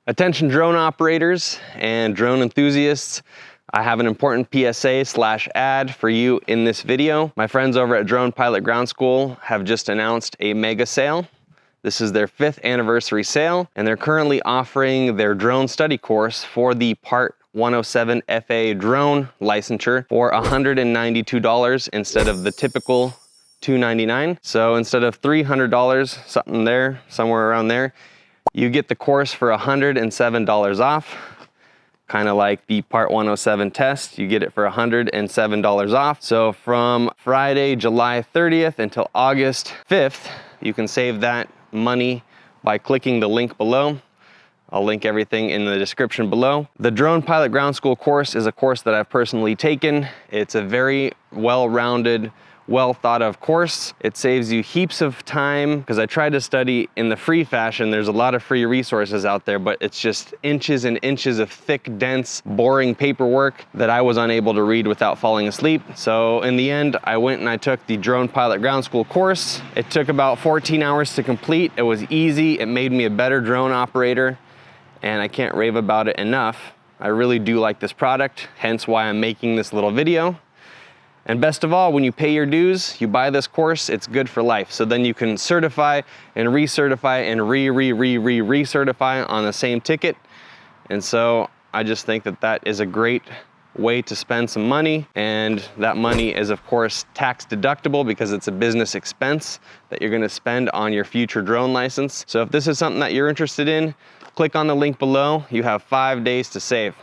Attention drone operators and drone enthusiasts, I have an important PSA/ad for you in this video. My friends over at Drone Pilot Ground School have just announced a mega sale. This is their 5th anniversary sale, and they're currently offering their drone study course for the Part 107 FAA drone licensure for $192 instead of the typical $299. So instead of $300, something there, somewhere around there, you get the course for $107 off. Kind of like the Part 107 test, you get it for $107 off. So from Friday, July 30th until August 5th, you can save that money by clicking the link below. I'll link everything in the description below. The Drone Pilot Ground School course is a course that I've personally taken. It's a very well-rounded, well thought of course. It saves you heaps of time because I tried to study in the free fashion. There's a lot of free resources out there, but it's just inches and inches of thick, dense, boring paperwork that I was unable to read without falling asleep. So in the end, I went and I took the Drone Pilot Ground School course. It took about 14 hours to complete. It was easy. It made me a better drone operator, and I can't rave about it enough. I really do like this product, hence why I'm making this little video. And best of all, when you pay your dues, you buy this course, it's good for life. So then you can certify and recertify and recertify on the same ticket. And so I just think that that is a great way to spend some money. And that money is of course tax deductible because it's a business expense that you're gonna spend on your future drone license. So if this is something that you're interested in, click on the link below. You have 5 days to save.